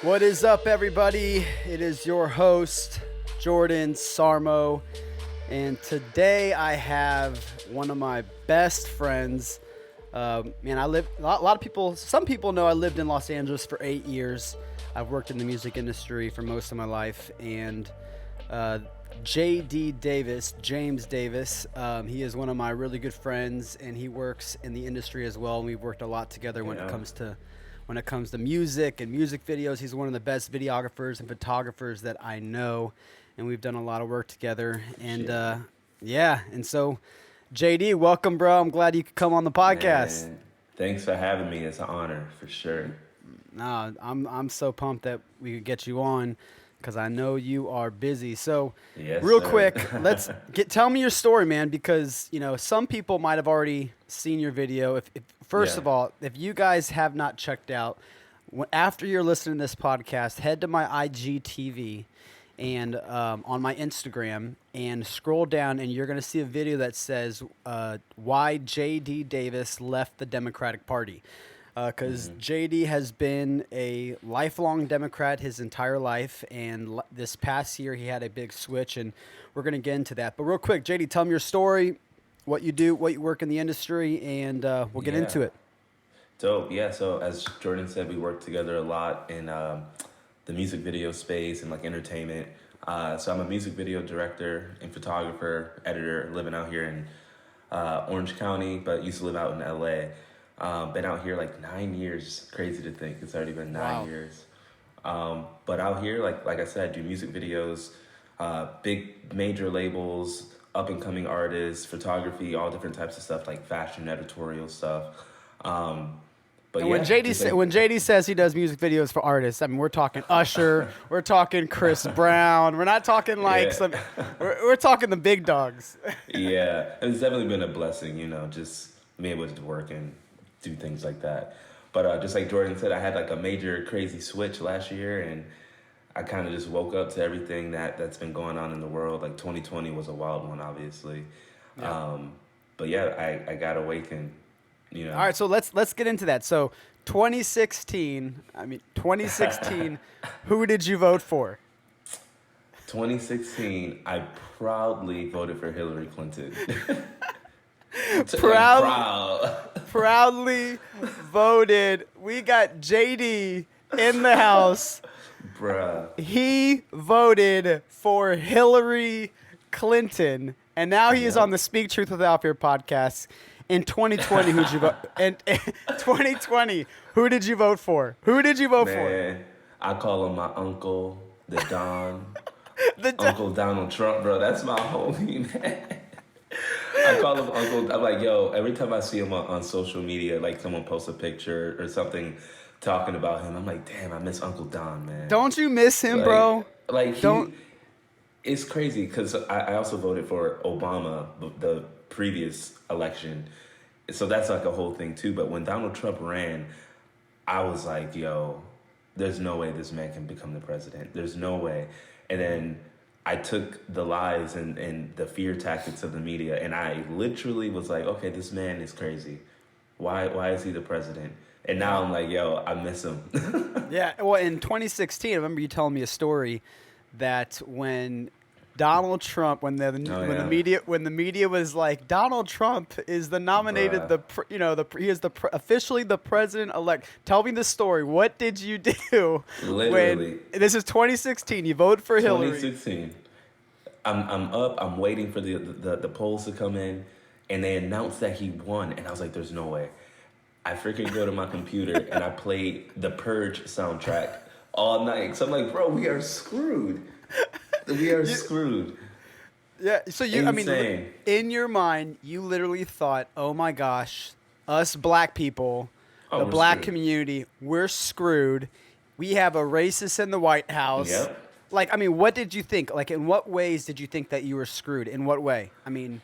What is up, everybody? It is your host, Jordan Sarmo, and today I have one of my best friends. I live. A lot of people. Some people know I lived in Los Angeles for 8 years. I've worked in the music industry for most of my life, and J.D. Davis, James Davis. He is one of my really good friends, and he works in the industry as well. And we've worked a lot together when it comes to music and music videos. He's one of the best videographers and photographers that I know, and we've done a lot of work together. And and so JD, welcome, bro. I'm glad you could come on the podcast. Man, thanks for having me. It's an honor for sure. No, I'm so pumped that we could get you on because I know you are busy. So, Yes, real sir. quick, tell me your story, man. Because some people might have already seen your video. If first Yeah. of all, if you guys have not checked out, after you're listening to this podcast, head to my IGTV and on my Instagram and scroll down, and you're gonna see a video that says why J.D. Davis left the Democratic Party. Because JD has been a lifelong Democrat his entire life, and this past year he had a big switch, and we're going to get into that. But real quick, JD, tell me your story, what you do, what you work in the industry, and we'll get into Yeah. it. Dope. Yeah. So as Jordan said, we work together a lot in the music video space and like entertainment. So I'm a music video director and photographer, editor, living out here in Orange County, but used to live out in LA. Been out here like 9 years. Crazy to think it's already been nine Wow. years. But out here, like I said, do music videos, big major labels, up and coming artists, photography, all different types of stuff like fashion, editorial stuff. But And yeah, just like when JD says he does music videos for artists, I mean we're talking Usher, we're talking Chris Brown, we're not talking like yeah, we're talking the big dogs. yeah, it's definitely been a blessing, just being able to work and do things like that. But just like Jordan said, I had like a major crazy switch last year, and I kind of just woke up to everything that's been going on in the world. Like 2020 was a wild one, obviously. Yeah. But yeah, I got awakened, you All know. right, so let's get into that. So 2016, who did you vote for? 2016, I proudly voted for Hillary Clinton. Like Proud, proud. proudly voted. We got JD in the house. Bruh. He voted for Hillary Clinton, and now he is on Yep. the Speak Truth Without Fear podcast. In 2020, who'd you vote? In 2020, who did you vote for? Who did you vote for? Man, I call him my uncle, the Don. The Uncle Donald Trump, bro. That's my homie, man. I call him Uncle. I'm like, yo, every time I see him on social media, like someone posts a picture or something talking about him, I'm like, damn, I miss Uncle Don, man. Don't you miss him, bro? Like Don't. it's crazy because I also voted for Obama the previous election, so that's like a whole thing too. But when Donald Trump ran, I was like, yo, there's no way this man can become the president. There's no way. And then I took the lies and the fear tactics of the media, and I literally was like, okay, this man is crazy. Why is he the president? And now I'm like, yo, I miss him. Yeah, well, in 2016, I remember you telling me a story that when Donald Trump, Oh yeah, when the media was like Donald Trump is the nominated bruh. he is officially the president elect. Tell me the story. What did you do when Literally, this is 2016? You voted for Hillary. 2016. I'm up. I'm waiting for the polls to come in, and they announced that he won, and I was like, "There's no way." I freaking go to my computer and I played the Purge soundtrack all night. So I'm like, "Bro, we are screwed. We are You, screwed." yeah. So Insane. in your mind, you literally thought, "Oh my gosh, us black people, Oh, the we're black screwed. community, we're screwed. We have a racist in the White House." Yep. Like, I mean, what did you think? Like, in what ways did you think that you were screwed? In what way? I mean,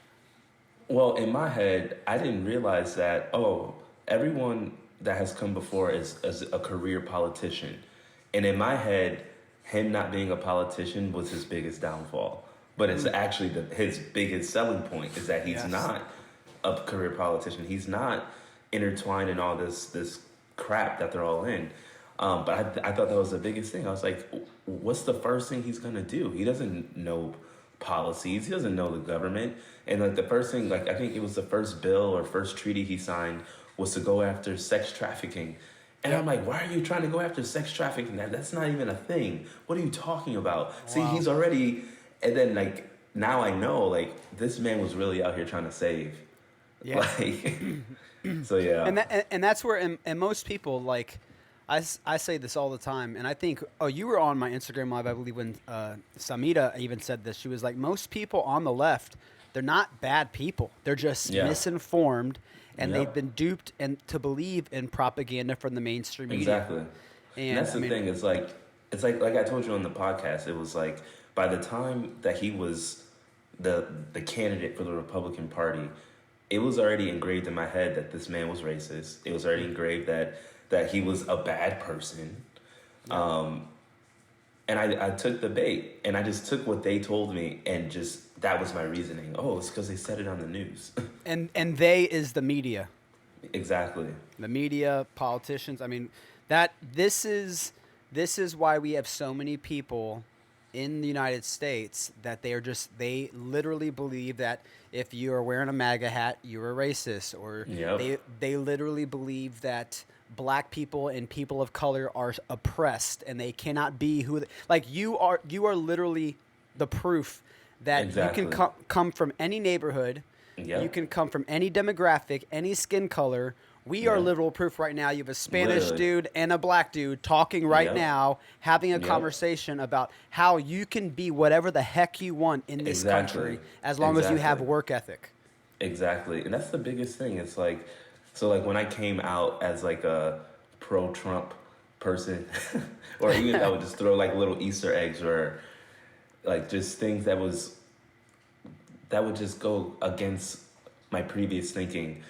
Well, in my head, I didn't realize that, everyone that has come before is a career politician. And in my head, him not being a politician was his biggest downfall. But it's actually his biggest selling point is that he's yes. not a career politician. He's not intertwined in all this crap that they're all in. But I thought that was the biggest thing. I was like, what's the first thing he's gonna do? He doesn't know policies. He doesn't know the government. And like the first thing, like I think it was the first bill or first treaty he signed was to go after sex trafficking. And I'm like, why are you trying to go after sex trafficking? That's not even a thing. What are you talking about? Wow. See, he's already, and then like now I know like this man was really out here trying to save. Yeah. Like, so yeah. And that's where and most people like. I say this all the time, and I think, you were on my Instagram Live, I believe, when Samita even said this. She was like, most people on the left, they're not bad people. They're just misinformed, and they've been duped to believe in propaganda from the mainstream media. Exactly. And that's the thing. It's like I told you on the podcast, it was like by the time that he was the candidate for the Republican Party, it was already engraved in my head that this man was racist. It was already engraved that he was a bad person. And I took the bait, and I just took what they told me, and just that was my reasoning. Oh, it's because they said it on the news. and they is the media. Exactly. The media, politicians. I mean, this is why we have so many people in the United States that they literally believe that if you are wearing a MAGA hat, you're a racist, or they literally believe that black people and people of color are oppressed and they cannot be who like you are literally the proof that you can come from any neighborhood. You can come from any demographic, any skin color. We are literal proof right now. You have a Spanish dude and a black dude talking right now, having a conversation about how you can be whatever the heck you want in this country as long as you have work ethic. Exactly. And that's the biggest thing. It's like, so like when I came out as like a pro-Trump person, or even I would just throw like little Easter eggs or like just things that would just go against my previous thinking.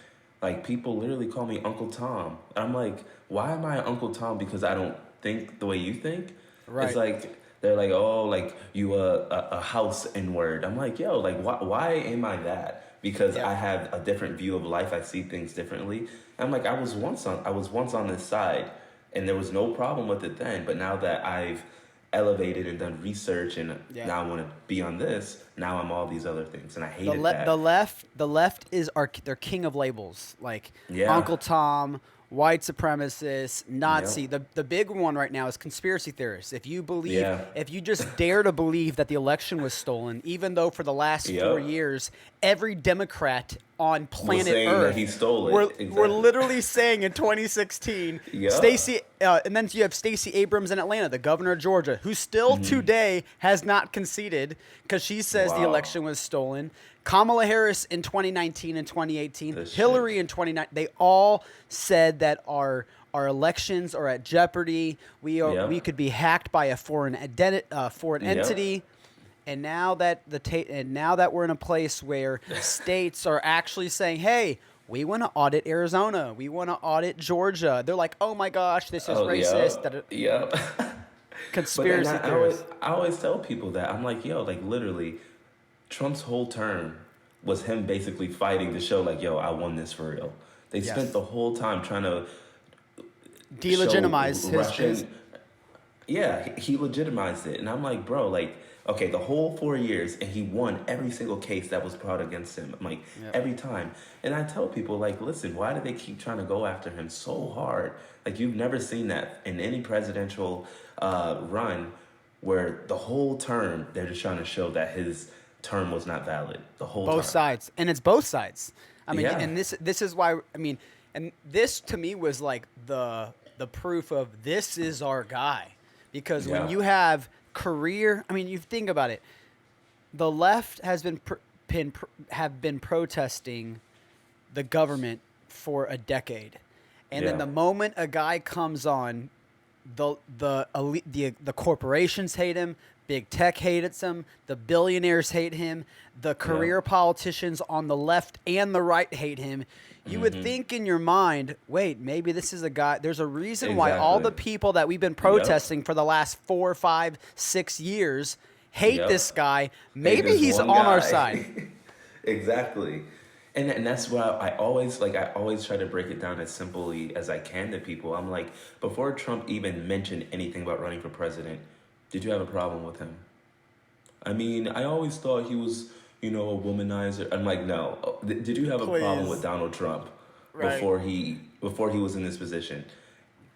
Like people literally call me Uncle Tom. I'm like, why am I Uncle Tom? Because I don't think the way you think. Right. It's like they're like, oh, like you a house N-word. I'm like, yo, like why am I that? Because I have a different view of life. I see things differently. And I'm like, I was once on this side, and there was no problem with it then. But now that I've elevated and done research, and now I want to be on this, now I'm all these other things, and I hate that. The left is they're king of labels, like Uncle Tom, white supremacist, Nazi. The big one right now is conspiracy theorists. If you believe, if you just dare to believe that the election was stolen, even though for the last 4 years, every Democrat on planet Earth, that he stole it. We're literally saying in 2016, Stacey, and then you have Stacey Abrams in Atlanta, the governor of Georgia, who still today has not conceded because she says the election was stolen. Kamala Harris in 2019 and 2018, Hillary in 2019, they all said that our elections are at jeopardy. We could be hacked by a foreign entity. And now that we're in a place where states are actually saying, "Hey, we want to audit Arizona. We want to audit Georgia." They're like, "Oh my gosh, this is racist." Conspiracy theories. I always tell people that. I'm like, yo, like literally, Trump's whole term was him basically fighting to show like, yo, I won this for real. They spent the whole time trying to delegitimize his. Yeah, he legitimized it. And I'm like, bro, like, okay, the whole 4 years, and he won every single case that was brought against him. I'm like, every time. And I tell people, like, listen, why do they keep trying to go after him so hard? Like, you've never seen that in any presidential run where the whole term, they're just trying to show that his term was not valid. The whole both sides. And it's both sides. I mean, and this is why, I mean, and this to me was like the proof of this is our guy. Because when you have career, I mean, you think about it. The left has been protesting the government for a decade, and then the moment a guy comes on, the corporations hate him, big tech hates him, the billionaires hate him, the career politicians on the left and the right hate him. You would think in your mind, wait, maybe this is a guy. There's a reason why all the people that we've been protesting for the last 4, 5, 6 years hate this guy. Maybe he's on our side. Exactly. And that's why I always try to break it down as simply as I can to people. I'm like, before Trump even mentioned anything about running for president, did you have a problem with him? I mean, I always thought he was, a womanizer. I'm like, no. Did you have a problem with Please. Donald Trump Right. before he was in this position?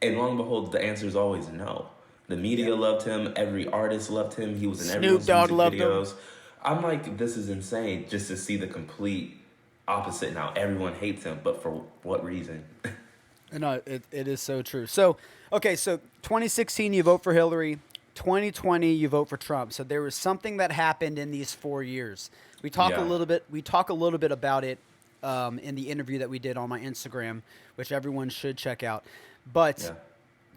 And lo and behold, the answer is always no. The media Yep. loved him. Every artist loved him. He was in Snoop everyone's Dogg music loved him. videos. I'm like, this is insane just to see the complete opposite now. Everyone hates him, but for what reason? No, it is so true. So, okay, so 2016 you vote for Hillary, 2020 you vote for Trump. So there was something that happened in these 4 years. We talk a Yeah. little bit. We talk a little bit about it in the interview that we did on my Instagram, which everyone should check out. But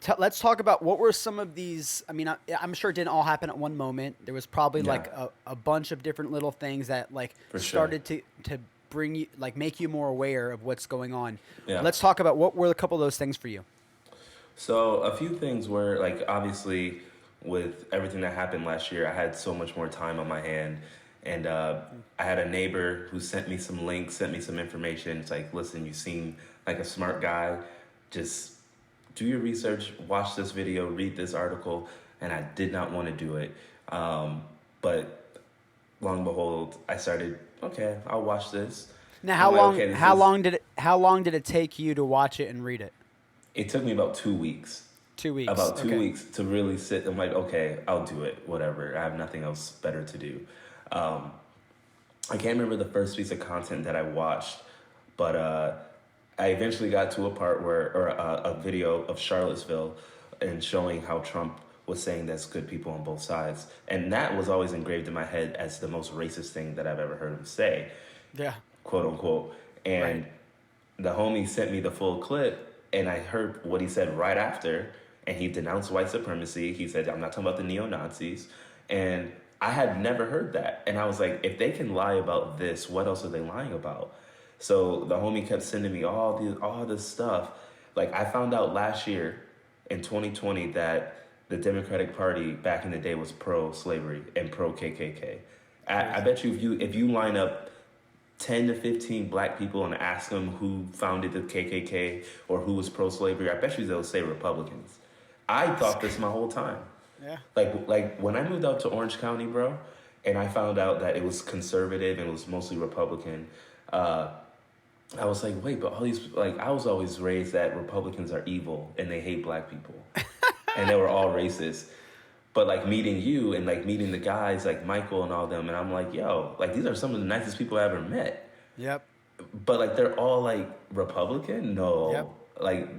Yeah. let's talk about what were some of these. I mean, I'm sure it didn't all happen at one moment. There was probably Yeah. like a bunch of different little things that like For sure. started to bring you, like, make you more aware of what's going on. Yeah. Let's talk about what were a couple of those things for you. So a few things were like, obviously with everything that happened last year, I had so much more time on my hand, and I had a neighbor who sent me some links, sent me some information. It's like, listen, you seem like a smart guy. Just do your research, watch this video, read this article, and I did not want to do it. But lo and behold, I started. Okay, I'll watch this. Now, I'm like, okay, how long did it take you to watch it and read it? it took me about 2 weeks. 2 weeks. About two Okay. weeks to really sit. I'm like, okay, I'll do it. Whatever. I have nothing else better to do. I can't remember the first piece of content that I watched, but I eventually got to a part a video of Charlottesville and showing how Trump was saying there's good people on both sides. And that was always engraved in my head as the most racist thing that I've ever heard him say, Yeah. quote unquote. And Right. the homie sent me the full clip, and I heard what he said right after, and he denounced white supremacy. He said, I'm not talking about the neo-Nazis. And I had never heard that. And I was like, if they can lie about this, what else are they lying about? So the homie kept sending me all this stuff. Like, I found out last year in 2020 that the Democratic Party back in the day was pro-slavery and pro-KKK. I bet you if you line up 10 to 15 black people and ask them who founded the KKK or who was pro-slavery, I bet you they'll say Republicans. I thought this my whole time. Yeah. Like when I moved out to Orange County, bro, and I found out that it was conservative and it was mostly Republican, I was like, wait, but all these, like, I was always raised that Republicans are evil and they hate black people. And they were all racist. But like meeting you and like meeting the guys like Michael and all them, and I'm like, yo, like these are some of the nicest people I ever met. Yep. But like they're all like Republican? No. Yep. Like,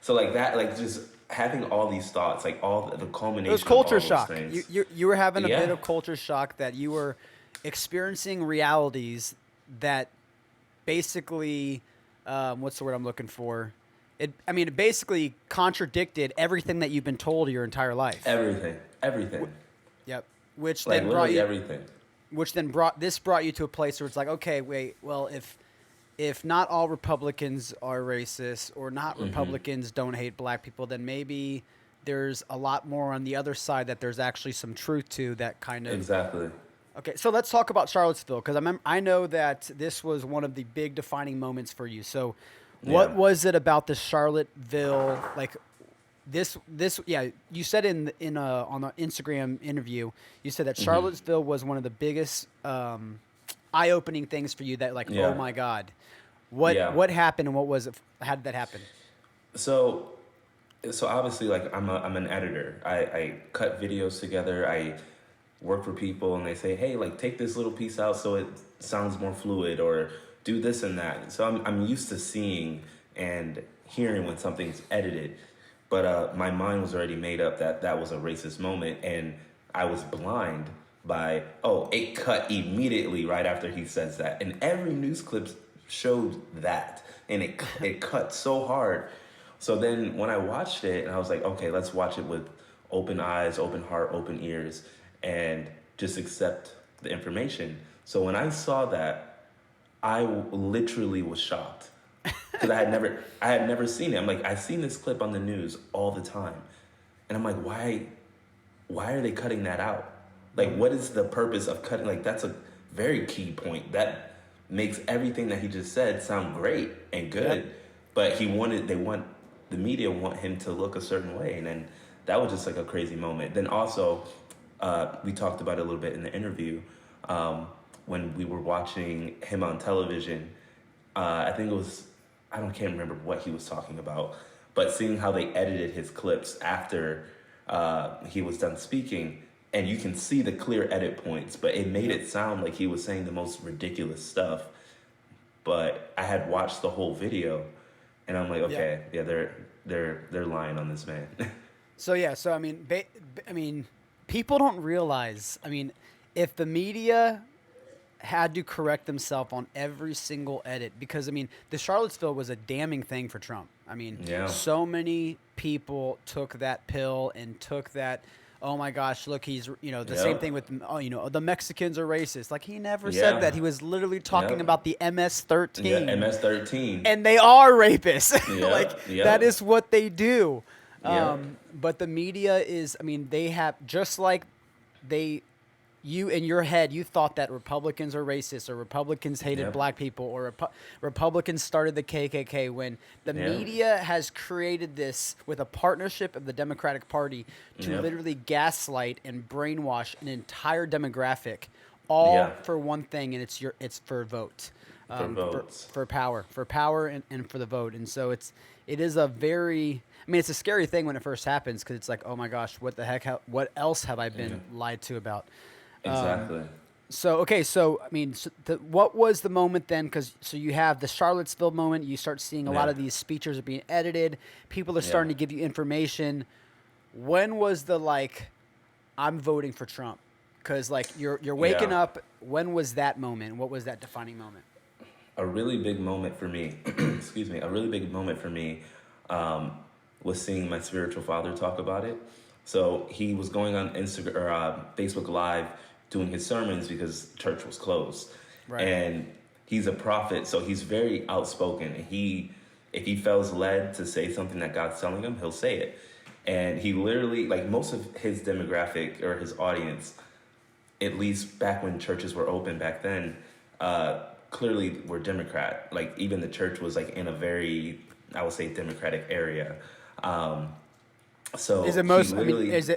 so like that, like just having all these thoughts, like all the culmination It was of all culture those shock. things. You were having a Yeah. bit of culture shock that you were experiencing realities that basically, what's the word I'm looking for? It basically contradicted everything that you've been told your entire life. Everything. Yep. Which Like then brought literally you, everything. which then brought you to a place where it's like, okay, wait, well, if not all Republicans are racist or not Republicans don't hate black people, then maybe there's a lot more on the other side that there's actually some truth to that kind of. Exactly. Okay, so let's talk about Charlottesville because I know that this was one of the big defining moments for you. So, what Yeah. was it about the Charlottesville, like this? Yeah, you said on the Instagram interview, you said that Charlottesville was one of the biggest eye-opening things for you. That like, Yeah. oh my God, what Yeah. what happened and what was it? How did that happen? So obviously, like I'm an editor. I cut videos together. I work for people, and they say, hey, like take this little piece out so it sounds more fluid, or do this and that. So I'm used to seeing and hearing when something's edited, but my mind was already made up that that was a racist moment, and I was blind by it cut immediately right after he says that, and every news clip showed that, and it cut so hard. So then when I watched it, and I was like, okay, let's watch it with open eyes, open heart, open ears, and just accept the information. So when I saw that, I literally was shocked because I had never seen it. I'm like, I've seen this clip on the news all the time, and I'm like, why are they cutting that out? Like, what is the purpose of cutting? Like, that's a very key point. That makes everything that he just said sound great and good. Yep. But the media want him to look a certain way. And then that was just like a crazy moment. Then also, we talked about it a little bit in the interview, when we were watching him on television. I think it was, can't remember what he was talking about, but seeing how they edited his clips after he was done speaking, and you can see the clear edit points, but it made it sound like he was saying the most ridiculous stuff. But I had watched the whole video, and I'm like, okay, yeah, they're lying on this man. So I mean, people don't realize. I mean, if the media had to correct themselves on every single edit, because I mean, the Charlottesville was a damning thing for Trump. I mean, so many people took that pill and took that. Oh my gosh, look, he's, the same thing with, the Mexicans are racist. Like, he never said that. He was literally talking about the MS-13. Yeah, MS-13. And they are rapists. That is what they do. But the media is, I mean, they have, just like you in your head, you thought that Republicans are racist, or Republicans hated black people, or Republicans started the KKK, when the media has created this with a partnership of the Democratic Party to literally gaslight and brainwash an entire demographic, all for one thing, and it's for vote. For power and for the vote. And so it is a very, I mean, it's a scary thing when it first happens, because it's like, oh my gosh, what the heck, what else have I been lied to about? Exactly. What was the moment then? So you have the Charlottesville moment. You start seeing a lot of these speeches are being edited. People are starting to give you information. When was the I'm voting for Trump? Because you're waking up. When was that moment? What was that defining moment? A really big moment for me. Excuse me. A really big moment for me was seeing my spiritual father talk about it. So he was going on Instagram or Facebook Live doing his sermons because church was closed. Right. And he's a prophet, so he's very outspoken. And if he feels led to say something that God's telling him, he'll say it. And he literally, most of his demographic or his audience, at least back when churches were open back then, clearly were Democrat. Even the church was in a very, I would say, Democratic area. So is it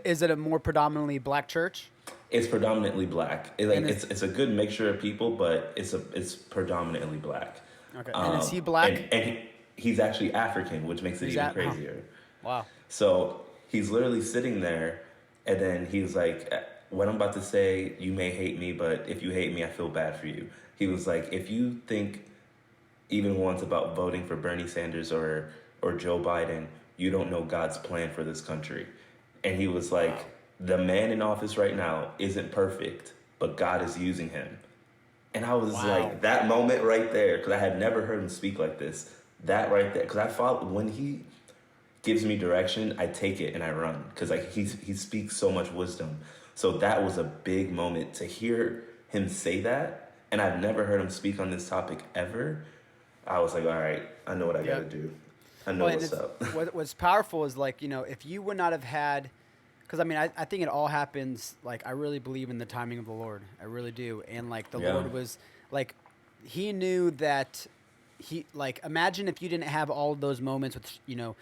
is it a more predominantly black church? It's predominantly black. It's a good mixture of people, but it's predominantly black. Okay. And is he black? And he's actually African, which makes it even crazier. Wow. So he's literally sitting there, and then he's like, what I'm about to say, you may hate me, but if you hate me, I feel bad for you. He was like, if you think even once about voting for Bernie Sanders or Joe Biden, you don't know God's plan for this country. And he was like, the man in office right now isn't perfect, but God is using him. And I was like, that moment right there, because I had never heard him speak like this, that right there, because I thought when he gives me direction, I take it and I run, because he speaks so much wisdom. So that was a big moment to hear him say that, and I've never heard him speak on this topic ever. I was like, all right, I know what I got to do. I know what's up. What's powerful is if you would not have had, because I think it all happens, I really believe in the timing of the Lord. I really do. And Lord was he knew that imagine if you didn't have all of those moments with,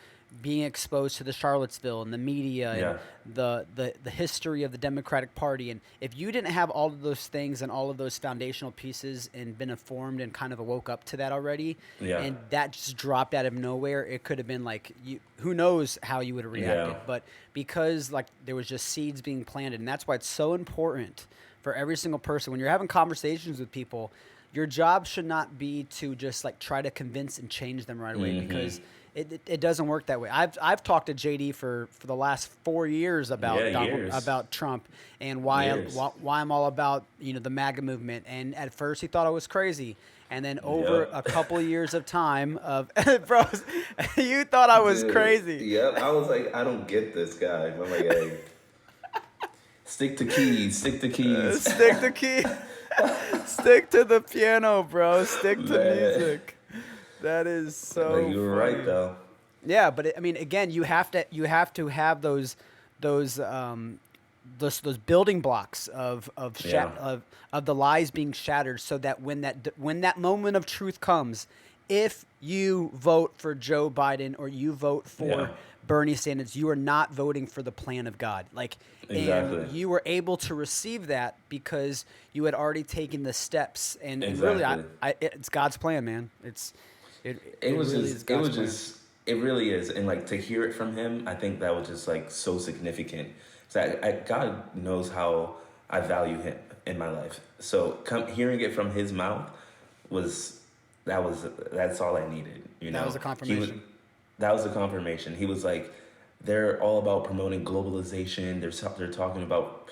being exposed to the Charlottesville and the media and the history of the Democratic Party. And if you didn't have all of those things and all of those foundational pieces and been informed and kind of woke up to that already, and that just dropped out of nowhere, it could have been who knows how you would have reacted. But because there was just seeds being planted, and that's why it's so important for every single person when you're having conversations with people, your job should not be to just try to convince and change them right away, because it doesn't work that way. I've talked to JD for the last 4 years about Trump and why I'm all about the MAGA movement. And at first he thought I was crazy, and then over a couple of years of time of bro, you thought I was crazy. Yep, I was like, I don't get this guy. I'm like, hey, stick to keys. Stick to keys. Stick to the piano, bro. Stick to music. That is so. You were right though. Yeah, but again, you have to have those those building blocks Yeah. of the lies being shattered, so that when that moment of truth comes, if you vote for Joe Biden or you vote Yeah. for Bernie Sanders, you are not voting for the plan of God. Like, and Exactly. you were able to receive that because you had already taken the steps, and really, Exactly. it's God's plan, man. It It was really is just. It God's was plan. just. It really is, and like to hear it from him, I think that was just like so significant. So God knows how I value him in my life. So hearing it from his mouth was that's all I needed. You That was know, a he was confirmation. that was the confirmation. He was like, they're all about promoting globalization. They're talking about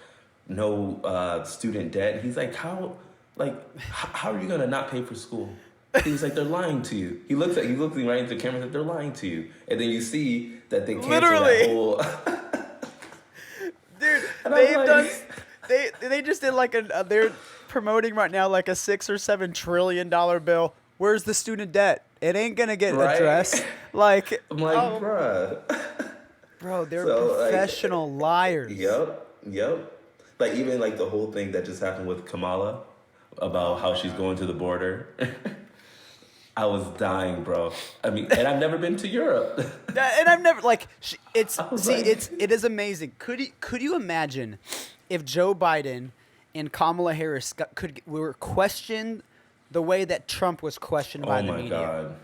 no student debt. He's like, how are you gonna not pay for school? He was like, they're lying to you. He looks right into the camera and said, they're lying to you. And then you see that they cancel that Literally. whole. Dude, And I'm they've done. like, They just did like they're promoting right now like a $6 or $7 trillion bill. Where's the student debt? It ain't gonna get right? addressed. Like, I'm like, oh, bruh. bro, they're So like, professional liars. yep. Like even like the whole thing that just happened with Kamala about Oh how my she's god. going to the border. I was dying, bro. I mean, and I've never been to Europe. And I've never like it's I was see like, it is amazing. Could you imagine if Joe Biden and Kamala Harris were questioned the way that Trump was questioned by oh the my media? god.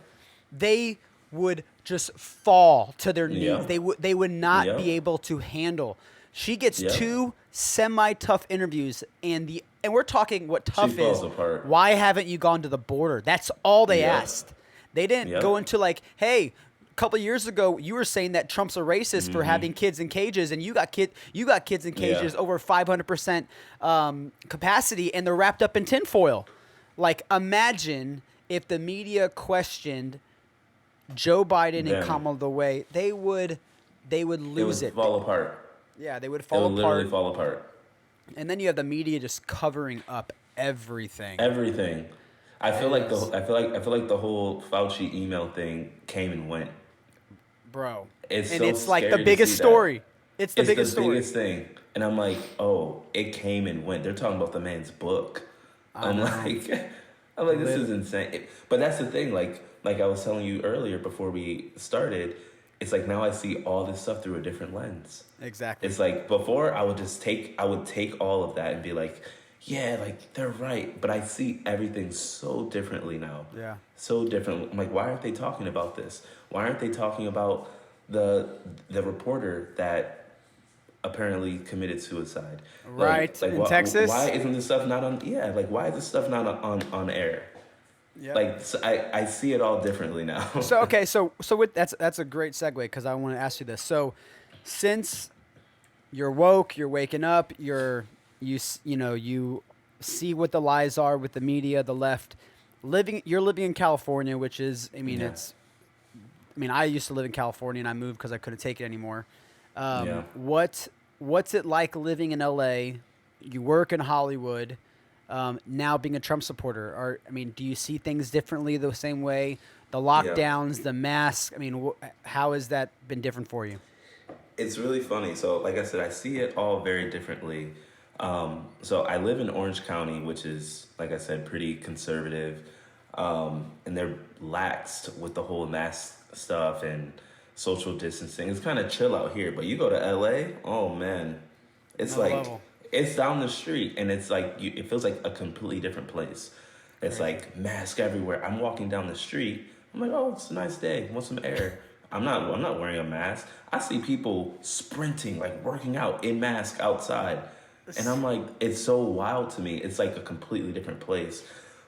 They would just fall to their knees. Yep. They would not be Yep. able to handle. She gets Yep. two semi-tough interviews, and we're talking what She tough falls is. apart. Why haven't you gone to the border? That's all they Yep. asked. They didn't Yep. go into like, hey, a couple of years ago you were saying that Trump's a racist for having kids in cages, and you got kids in Yeah. cages over 500% capacity, and they're wrapped up in tinfoil. Like, imagine if the media questioned Joe Biden and Them. Kamala the way they would It lose would it. fall apart. Yeah, they would It fall would literally apart. fall apart. And then you have the media just covering up everything. Everything. It is, I feel like the whole Fauci email thing came and went. bro. It's And so it's like the scary to biggest see that. story. It's the It's biggest the story. biggest thing. And I'm like, oh, it came and went. They're talking about the man's book. I I'm know. like, I'm like, this Lit- is insane. But that's the thing. Like I was telling you earlier before we started, it's like now I see all this stuff through a different lens. Exactly. It's like before I would take all of that and be like, yeah, like they're right. But I see everything so differently now. Yeah. So different. I'm like, why aren't they talking about this? Why aren't they talking about the reporter that apparently committed suicide? Right, in why, Texas? why isn't this stuff not on? Yeah, like why is this stuff not on air? Yep. Like so I see it all differently now. So okay, so with that's a great segue because I want to ask you this. So, since you're woke, you're waking up, you see what the lies are with the media, the left. You're living in California, which is, I mean, Yeah. I used to live in California and I moved because I couldn't take it anymore. Yeah. What's it like living in LA? You work in Hollywood. Now being a Trump supporter, do you see things differently the same way? The lockdowns, the masks. I mean, how has that been different for you? It's really funny. So, like I said, I see it all very differently. So, I live in Orange County, which is, like I said, pretty conservative. And they're laxed with the whole mask stuff and social distancing. It's kind of chill out here. But you go to LA, oh man, it's Another like, level. it's down the street and it's like, it feels like a completely different place. It's Crazy. like mask everywhere. I'm walking down the street. I'm like, oh, it's a nice day. Want some air? I'm not wearing a mask. I see people sprinting, like working out in mask outside. And I'm like, it's so wild to me. It's like a completely different place.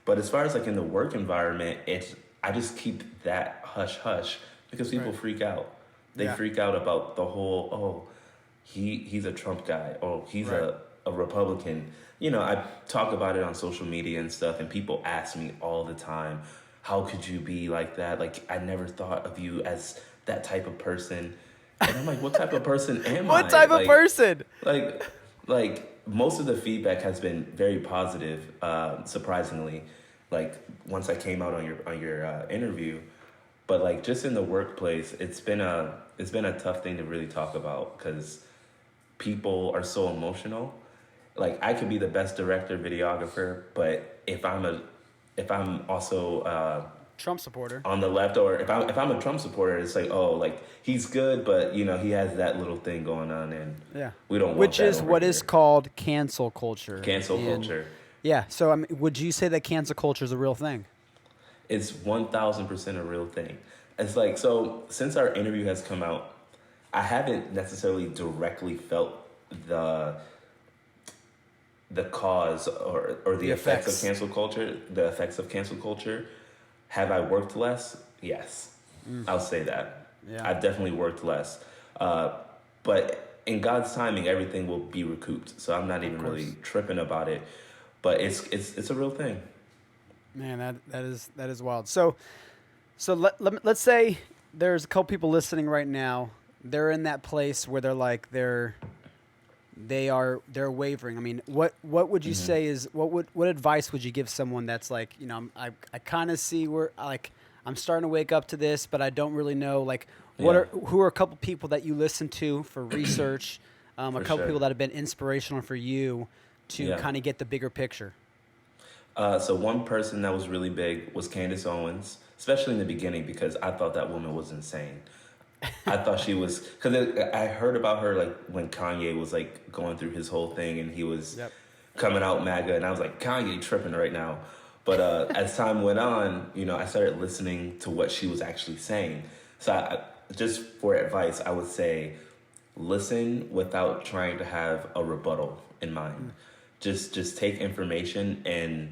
But as far as like in the work environment, I just keep that hush hush because people Right. freak out. They Yeah. freak out about the whole, oh, he's a Trump guy. Oh, he's Right. a Republican. You know, I talk about it on social media and stuff, and people ask me all the time, how could you be like that? Like, I never thought of you as that type of person. And I'm like, what type of person am I? What type of person? Like, most of the feedback has been very positive, surprisingly. Like, once I came out on your interview, but like just in the workplace, it's been a tough thing to really talk about because people are so emotional. Like I could be the best director, videographer, but if I'm also Trump supporter. on the left, or if I'm a Trump supporter, it's like, oh, like he's good, but he has that little thing going on, and Yeah. we don't want Which that is over what is here. called cancel culture. Cancel And culture. yeah, so I mean, would you say that cancel culture is a real thing? It's 1,000% a real thing. It's like, so since our interview has come out, I haven't necessarily directly felt the the cause or the The effects of effects. cancel culture. The effects of cancel culture. Have I worked less? Yes, I'll say that. Yeah. I've definitely worked less, but in God's timing, everything will be recouped. So I'm not Of even course. really tripping about it. But it's a real thing. Man, that is wild. So let's say there's a couple people listening right now. They're in that place where they're wavering. I mean, what would you say is what advice would you give someone that's like, I kind of see where like I'm starting to wake up to this, but I don't really know like Yeah, who are a couple people that you listen to for research, a for couple sure. people that have been inspirational for you to Yeah. kind of get the bigger picture. So one person that was really big was Candace Owens, especially in the beginning because I thought that woman was insane. I thought she was because I heard about her like when Kanye was like going through his whole thing and he was Yep. coming out MAGA, and I was like, Kanye tripping right now. But as time went on, I started listening to what she was actually saying. So just for advice, I would say listen without trying to have a rebuttal in mind. Just take information and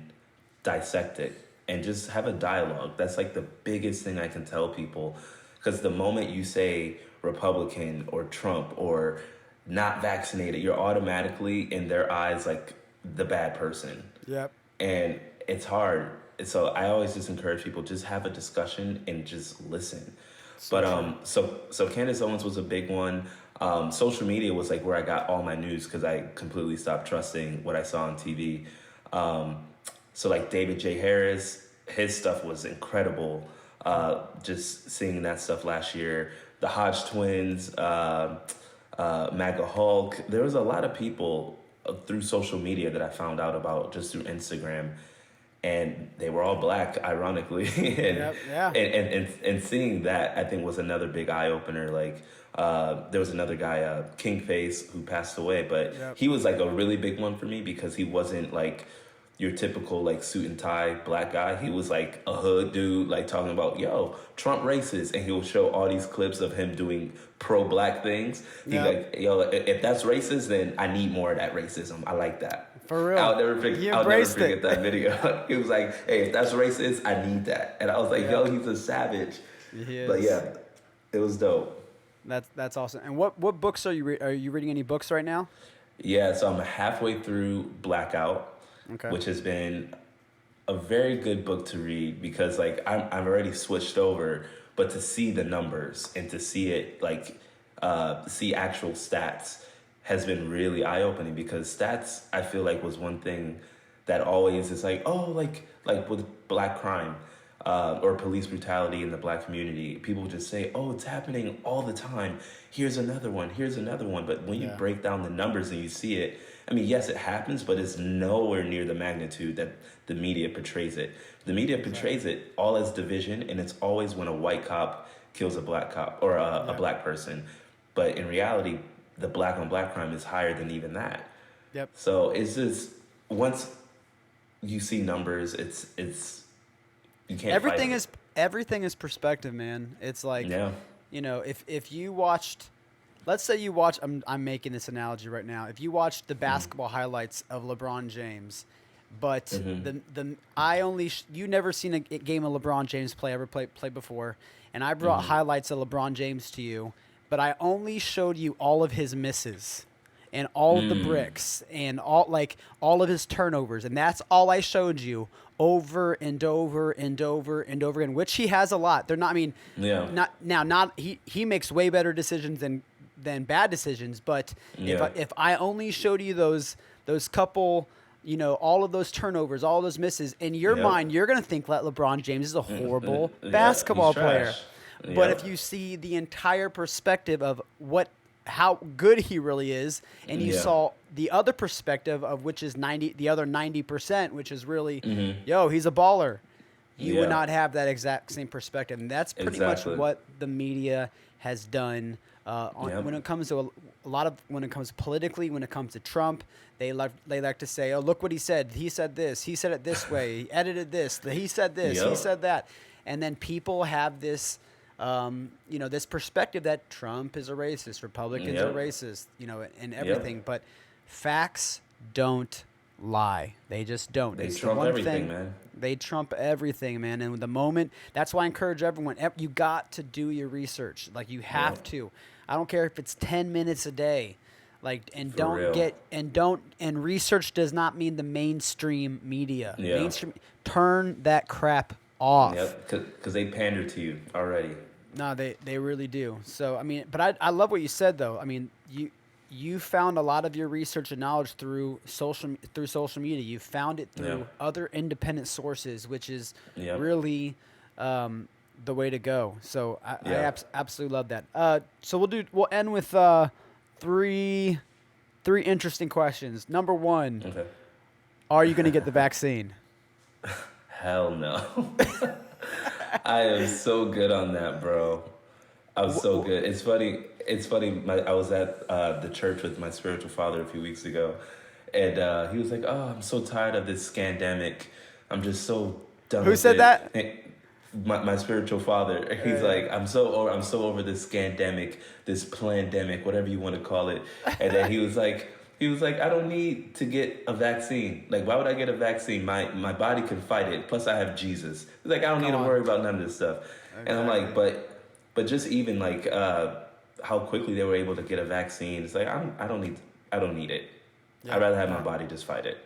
dissect it and just have a dialogue. That's like the biggest thing I can tell people. Because the moment you say Republican or Trump or not vaccinated, you're automatically in their eyes like the bad person. Yep. And it's hard. So I always just encourage people just have a discussion and just listen. So But true. so Candace Owens was a big one. Social media was like where I got all my news because I completely stopped trusting what I saw on TV. So like David J. Harris, his stuff was incredible. Just seeing that stuff last year, the Hodge twins, MAGA Hulk. There was a lot of people through social media that I found out about just through Instagram, and they were all black, ironically. and, Yep. Yeah. and seeing that, I think was another big eye opener. Like there was another guy, King Face, who passed away, but Yep. he was like a really big one for me because he wasn't like your typical like suit and tie black guy. He was like a hood dude, like talking about, yo, Trump racist, and he will show all these clips of him doing pro-black things. He's Yep. like, yo, if that's racist, then I need more of that racism. I like that. For real. He I'll never embraced forget it. that video. He was like, hey, if that's racist, I need that. And I was like, yo, Yep. he's a savage. He But is. yeah, it was dope. That's awesome. And what books are are you reading any books right now? Yeah, so I'm halfway through Blackout, Okay. which has been a very good book to read because like I'm already switched over, but to see the numbers and to see it like see actual stats has been really eye opening because stats I feel like was one thing that always is like, oh, like with black crime or police brutality in the black community, people just say, oh, it's happening all the time. Here's another one. Here's another one. But when you Yeah. break down the numbers and you see it, I mean, yes, it happens, but it's nowhere near the magnitude that the media portrays it. The media portrays it all as division, and it's always when a white cop kills a black cop or a Yep. black person. But in reality, the black on black crime is higher than even that. Yep. So it's just once you see numbers, it's you can't fight Everything it. is everything is perspective, man. It's like, Yeah. if you watched, let's say you watch, I'm making this analogy right now. If you watched the basketball highlights of LeBron James, but the I only you never seen a game of LeBron James play before, and I brought highlights of LeBron James to you, but I only showed you all of his misses and all of the bricks and all of his turnovers, and that's all I showed you over and over and over and over again, which he has a lot. They're not, I mean, Yeah. not he makes way better decisions than bad decisions, but Yeah. if I only showed you those couple, all of those turnovers, all those misses, in your Yep. mind, you're gonna think that LeBron James is a horrible Yeah, basketball he's player. trash. But Yep. if you see the entire perspective of what how good he really is, and you Yeah. saw the other perspective of which is 90, the other 90%, which is really, Mm-hmm. yo, he's a baller. You would Yeah. not have that exact same perspective, and that's pretty much Exactly. what the media has done. Yep. When it comes to a lot of when it comes politically, when it comes to Trump, they like to say, "Oh, look what he said. He said this. He said it this way. He edited this. He said this. He Yep. said that," and then people have this, this perspective that Trump is a racist, Republicans are Yep. racist, and Yep. everything. But facts don't lie. They just don't. They It's the trump one everything, thing. man. They trump everything, man. And the moment, that's why I encourage everyone, you got to do your research. Like, you have Yep. to. I don't care if it's 10 minutes a day. Like, and For real. and research does not mean the mainstream media. Yeah. Mainstream, turn that crap off. Yep. Because they pander to you already. No, they really do. So, I mean, but I love what you said, though. I mean, you found a lot of your research and knowledge through social media. You found it through Yeah. other independent sources, which is Yep. really the way to go. So I Yeah. absolutely love that. So we'll end with three interesting questions. Number one, Okay. are you going to get the vaccine? Hell no. I am so good on that, bro. I'm so good. It's funny. It's funny. I was at the church with my spiritual father a few weeks ago, and he was like, "Oh, I'm so tired of this scandemic. I'm just so done." Who with said it." that? And my spiritual father. He's Yeah. like, I'm so over this scandemic, this plandemic, whatever you want to call it. And then he was like, I don't need to get a vaccine. Like, why would I get a vaccine? My body can fight it. Plus, I have Jesus. He's like, I don't need to on. worry about none of this stuff. And I'm like, but just even like how quickly they were able to get a vaccine. It's like I don't need it. Yeah. I'd rather have my body just fight it.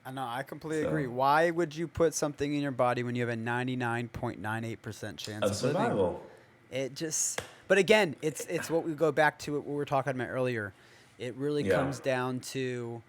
I know. I completely So- agree. Why would you put something in your body when you have a 99.98% chance Of of living? survival. It just, but again, it's what we go back to what we were talking about earlier. It really Yeah. comes down to,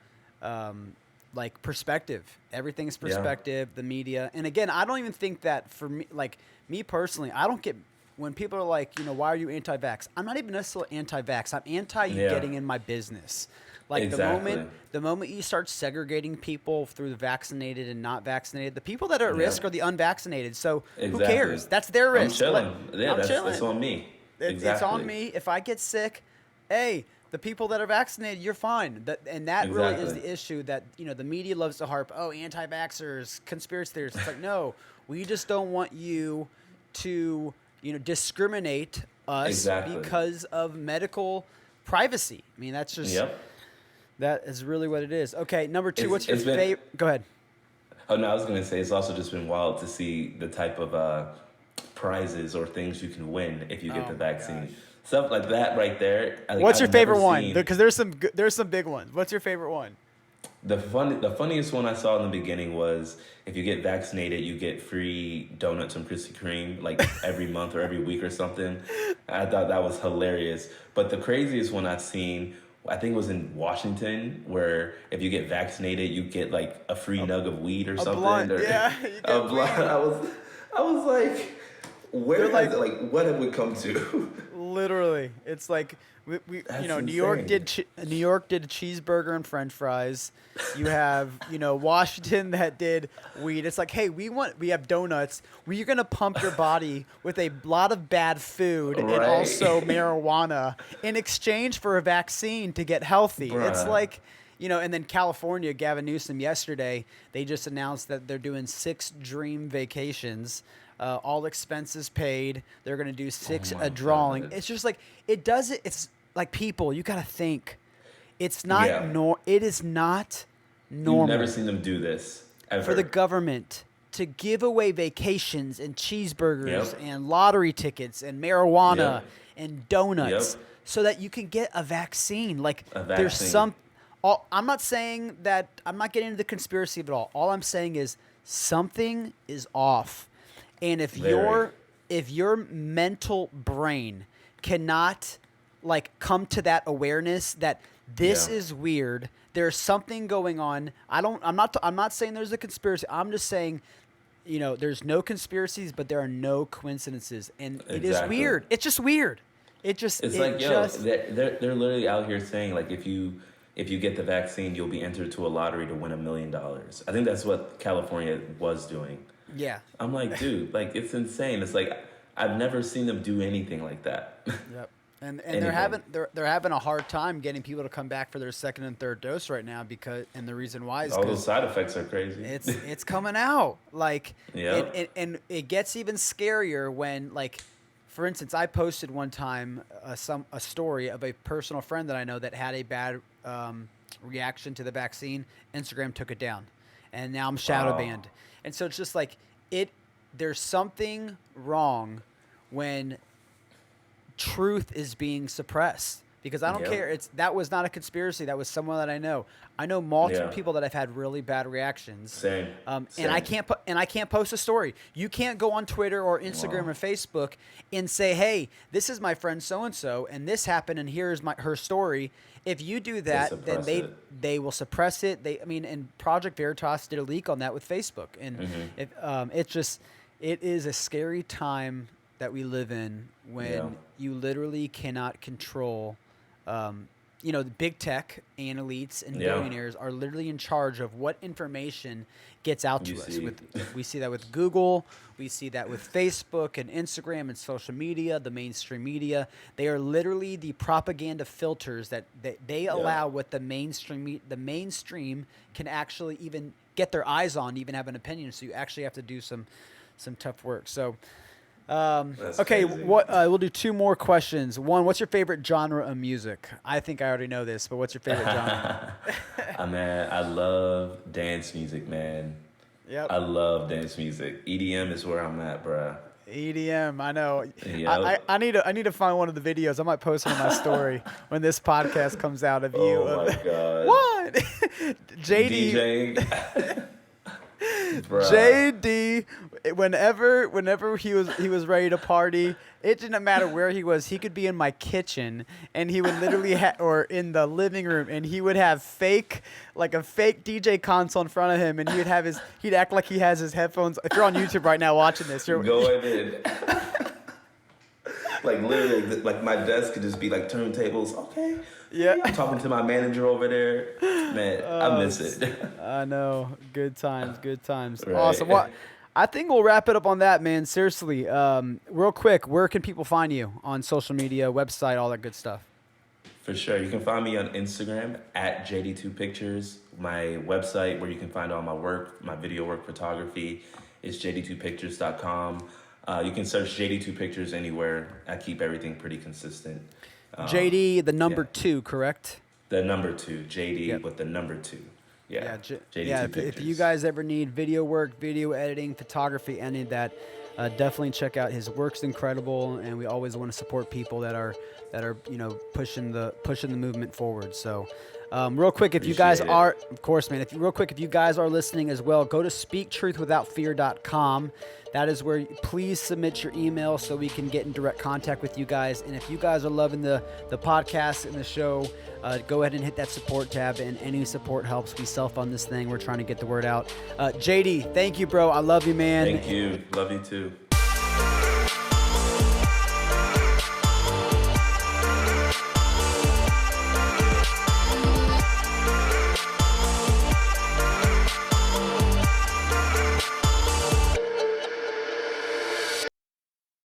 like, perspective. Everything's perspective. The media, and again, I don't even think that for me, like me personally, I don't get when people are like, why are you anti-vax? I'm not even necessarily anti-vax. I'm anti you Yeah. getting in my business. Like Exactly. the moment you start segregating people through the vaccinated and not vaccinated, the people that are at risk are the unvaccinated. So who Exactly. cares? That's their risk. I'm chilling. I'm That's chilling. on me. It's Exactly. on me. If I get sick, hey, the people that are vaccinated, you're fine. And that really is Exactly. the issue that the media loves to harp. Oh, anti-vaxxers, conspiracy theorists. It's like, no, we just don't want you to discriminate us Exactly. because of medical privacy. I mean, that's just. Yep. That is really what it is. Okay, number two, what's your It's been- favorite? Go ahead. Oh no, I was gonna say it's also just been wild to see the type of prizes or things you can win if you get Oh the my vaccine. gosh. Stuff like that right there. What's your favorite one? Seen, Because there's some big ones. What's your favorite one? the funniest one I saw in the beginning was if you get vaccinated, you get free donuts from Krispy Kreme like every month or every week or something. I thought that was hilarious. But the craziest one I've seen, I think it was in Washington, where if you get vaccinated, you get like a free nug of weed or something. blunt, or, yeah, you get a blunt. weed. I was like, where They're like what have we come to? Literally, it's like we That's New York insane. New York did a cheeseburger and French fries. You have Washington that did weed. It's like, hey, we have donuts. We're gonna pump your body with a lot of bad food and Right. also marijuana in exchange for a vaccine to get healthy. It's Bruh. like. And then California, Gavin Newsom yesterday, they just announced that they're doing 6 dream vacations, all expenses paid. They're going to do 6 my a drawing. God. It's just like, it's like, people, you got to think. It's not, Yeah. it is not normal You've never seen them do this ever. for the government to give away vacations and cheeseburgers Yep. and lottery tickets and marijuana Yep. and donuts Yep. so that you can get a vaccine. Like, A there's vaccine. I'm not saying that, I'm not getting into the conspiracy of it all. All I'm saying is something is off. And if Very. your mental brain cannot come to that awareness that this Yeah. is weird, there's something going on. I'm not saying there's a conspiracy. I'm just saying, there's no conspiracies, but there are no coincidences. And it is Exactly. weird. It's just weird. It's like, they're literally out here saying like if you get the vaccine, you'll be entered to a lottery to win $1 million. I think that's what California was doing. Yeah. I'm like, dude, like it's insane. It's like I've never seen them do anything like that. Yep. And they're having a hard time getting people to come back for their second and third dose right now and the reason why is all those side effects are crazy. It's coming out like yeah. and it gets even scarier when like, for instance, I posted one time a story of a personal friend that I know that had a bad reaction to the vaccine. Instagram took it down, and now I'm shadow banned. And so it's just like there's something wrong when truth is being suppressed, because I don't care. That was not a conspiracy. That was someone that I know. I know multiple people that have had really bad reactions. Same. And I can't post a story. You can't go on Twitter or Instagram or Facebook and say, "Hey, this is my friend so and so, and this happened, and here's her story." If you do that, then they will suppress it. And Project Veritas did a leak on that with Facebook, and it is a scary time that we live in when you literally cannot control. The big tech and elites and billionaires are literally in charge of what information gets out to us. We see that with Google. We see that with Facebook and Instagram and social media, the mainstream media. They are literally the propaganda filters that they allow what the mainstream can actually even get their eyes on, even have an opinion. So you actually have to do some tough work. So. Okay, crazy. We'll do two more questions. One, what's your favorite genre of music? I think I already know this, but what's your favorite genre? Man, I love dance music, man. Yep. I love dance music. EDM is where I'm at, bruh. EDM, I know. Yep. I need to find one of the videos. I might post it on my story when this podcast comes out of you. Oh my god. What? JD. DJing. JD, whenever he was ready to party, it didn't matter where he was. He could be in my kitchen, and he would literally or in the living room, and he would have a fake DJ console in front of him, and he'd act like he has his headphones. If you're on YouTube right now watching this, go ahead. Like literally, like my desk could just be like turntables. Okay. Yeah. I'm talking to my manager over there. Man, I miss it. I know. Good times. Right. Awesome. Well, I think we'll wrap it up on that, man. Seriously. Real quick, where can people find you on social media, website, all that good stuff? For sure. You can find me on Instagram at JD2Pictures. My website where you can find all my work, my video work photography is jd2pictures.com. You can search JD2Pictures anywhere. I keep everything pretty consistent. JD, the number 2, correct? The number 2, JD with the number 2. Yeah. JD2 if you guys ever need video work, video editing, photography, any of that, definitely check out his work's incredible, and we always want to support people that are pushing the movement forward. So real quick, if you guys are, of course, man, if you guys are listening as well, go to speaktruthwithoutfear.com. That is where please submit your email so we can get in direct contact with you guys. And if you guys are loving the podcast and the show, go ahead and hit that support tab, and any support helps. We self-fund this thing. We're trying to get the word out. JD, thank you, bro. I love you, man. Thank you. Love you too.